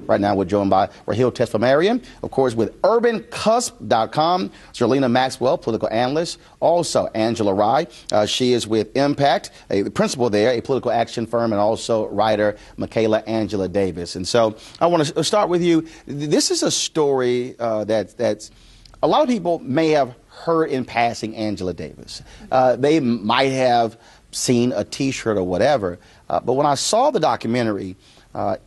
Right now we're joined by Rahiel Tesfamariam, of course, with UrbanCusp.com, Zerlina Maxwell, political analyst, also Angela Rye. She is with Impact, a principal there, a political action firm, and also writer Michaela Angela Davis. And so I want to start with you. This is a story that's a lot of people may have heard in passing Angela Davis. They might have seen a T-shirt or whatever. But when I saw the documentary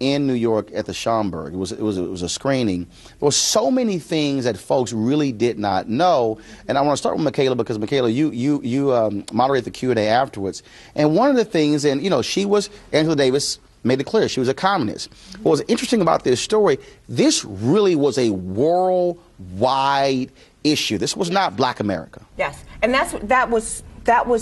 in New York at the Schomburg, it was a screening. There were so many things that folks really did not know. And I want to start with Michaela because Michaela, you moderate the Q&A afterwards. And one of the things, and you know, Angela Davis made it clear she was a communist. What was interesting about this story, this really was a worldwide issue. This was not Black America. Yes, and that was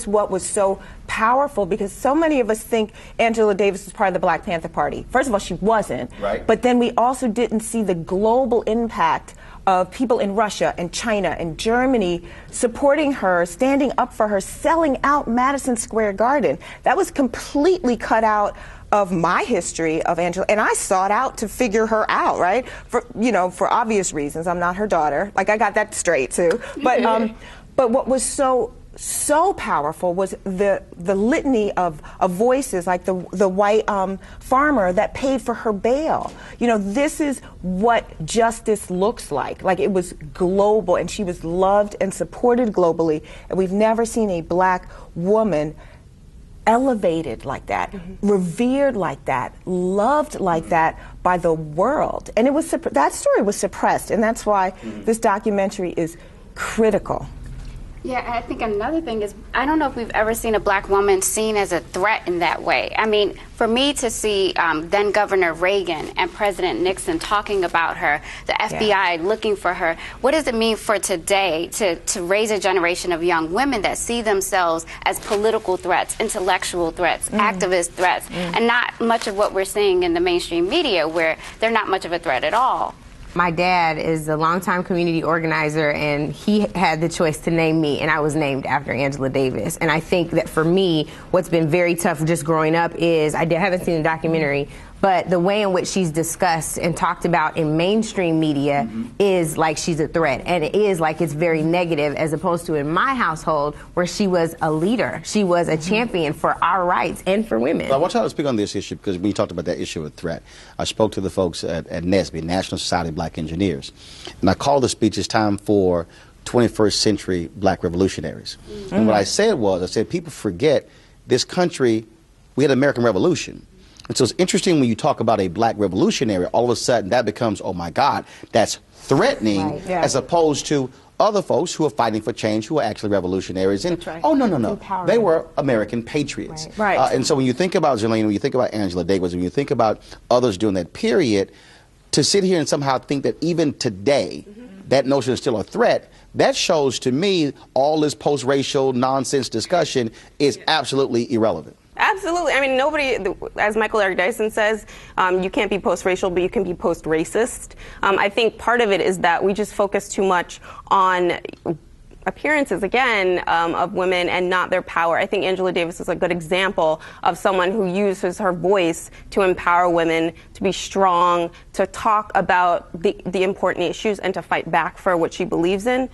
what was so powerful, because so many of us think Angela Davis was part of the Black Panther Party. First of all, she wasn't. Right. But then we also didn't see the global impact of people in Russia and China and Germany supporting her, standing up for her, selling out Madison Square Garden. That was completely cut out of my history of Angela, and I sought out to figure her out, right? For obvious reasons. I'm not her daughter. Like, I got that straight too. But what was so powerful was the litany of voices, like the white farmer that paid for her bail. You know, this is what justice looks like. Like, it was global, and she was loved and supported globally, and we've never seen a Black woman elevated like that, revered like that, loved like that by the world. And it was that story was suppressed, and that's why this documentary is critical. Yeah, I think another thing is, I don't know if we've ever seen a Black woman seen as a threat in that way. I mean, for me to see then Governor Reagan and President Nixon talking about her, the FBI looking for her, what does it mean for today to raise a generation of young women that see themselves as political threats, intellectual threats, activist threats, and not much of what we're seeing in the mainstream media, where they're not much of a threat at all? My dad is a longtime community organizer, and he had the choice to name me, and I was named after Angela Davis. And I think that for me, what's been very tough just growing up is, I haven't seen the documentary, but the way in which she's discussed and talked about in mainstream media is like she's a threat, and it is like it's very negative, as opposed to in my household where she was a leader. She was a champion for our rights and for women. Well, I want y'all to speak on this issue, because when you talked about that issue of threat, I spoke to the folks at NSBE, National Society of Black Engineers, and I called the speech, "It's time for 21st century Black revolutionaries." And what I said, people forget this country, we had an American Revolution. And so it's interesting when you talk about a Black revolutionary, all of a sudden that becomes, oh my God, that's threatening, as opposed to other folks who are fighting for change, who are actually revolutionaries. And oh, no, they were American patriots. And so when you think about Zerlina, when you think about Angela Davis, when you think about others during that period, to sit here and somehow think that even today, that notion is still a threat, that shows to me all this post-racial nonsense discussion is absolutely irrelevant. Absolutely. I mean, nobody, as Michael Eric Dyson says, you can't be post-racial, but you can be post-racist. I think part of it is that we just focus too much on appearances, again, of women and not their power. I think Angela Davis is a good example of someone who uses her voice to empower women, to be strong, to talk about the important issues and to fight back for what she believes in,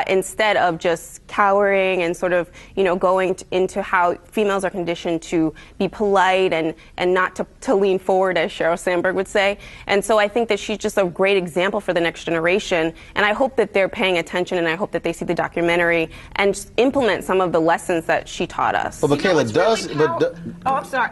instead of just cowering and sort of, going into how females are conditioned to be polite and not to lean forward, as Sheryl Sandberg would say. And so I think that she's just a great example for the next generation. And I hope that they're paying attention, and I hope that they see the documentary and implement some of the lessons that she taught us. Well, Michaela, I'm sorry.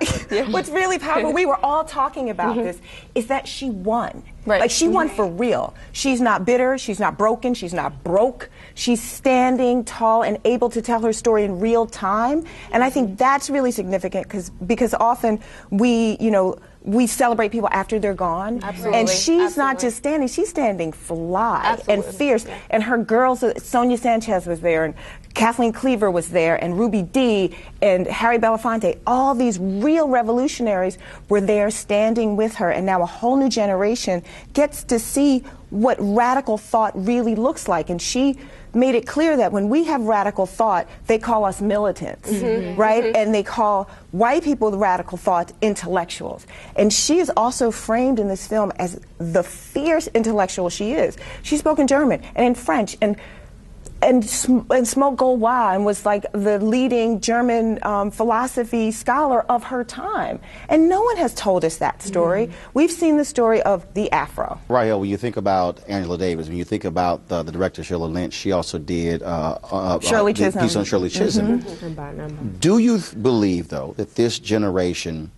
What's really powerful, we were all talking about this, is that she won. Like, she won for real. She's not bitter, she's not broken, she's not broke. She's standing tall and able to tell her story in real time. And I think that's really significant, because often we celebrate people after they're gone. Absolutely. And she's not just standing, she's standing fly and fierce. And her girls, Sonia Sanchez was there, and Kathleen Cleaver was there, and Ruby Dee, and Harry Belafonte. All these real revolutionaries were there standing with her, and now a whole new generation gets to see what radical thought really looks like. And she made it clear that when we have radical thought, they call us militants, right? And they call white people with radical thought intellectuals. And she is also framed in this film as the fierce intellectual she is. She spoke in German and in French and smoked gold wine, and was like the leading German philosophy scholar of her time. And no one has told us that story. We've seen the story of the Afro. Rahiel, when you think about Angela Davis, when you think about the director Sheila Lynch, she also did Shirley Chisholm. Piece on Shirley Chisholm. Do you believe, though, that this generation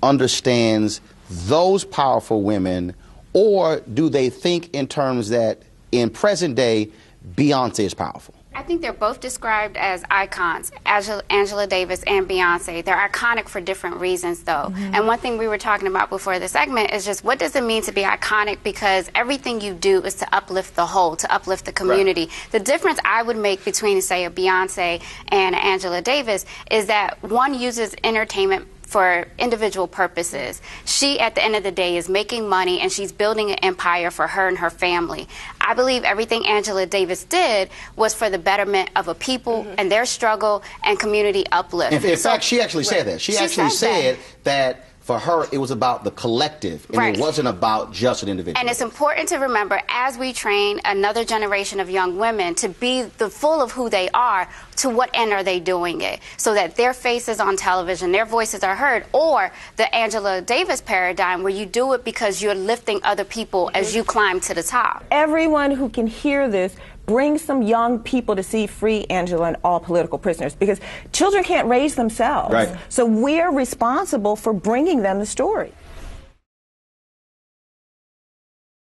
understands those powerful women, or do they think in terms that in present day Beyonce is powerful? I think they're both described as icons, Angela Davis and Beyonce. They're iconic for different reasons, though. And one thing we were talking about before the segment is just what does it mean to be iconic, because everything you do is to uplift the whole, to uplift the community. Right. The difference I would make between, say, a Beyonce and Angela Davis is that one uses entertainment for individual purposes. She, at the end of the day, is making money, and she's building an empire for her and her family. I believe everything Angela Davis did was for the betterment of a people and their struggle and community uplift. In fact, she actually said that. She actually said that for her, it was about the collective, and it wasn't about just an individual. And it's important to remember, as we train another generation of young women to be the full of who they are, to what end are they doing it? So that their faces on television, their voices are heard, or the Angela Davis paradigm where you do it because you're lifting other people as you climb to the top. Everyone who can hear this, bring some young people to see Free Angela and All Political Prisoners, because children can't raise themselves. Right. So we're responsible for bringing them the story.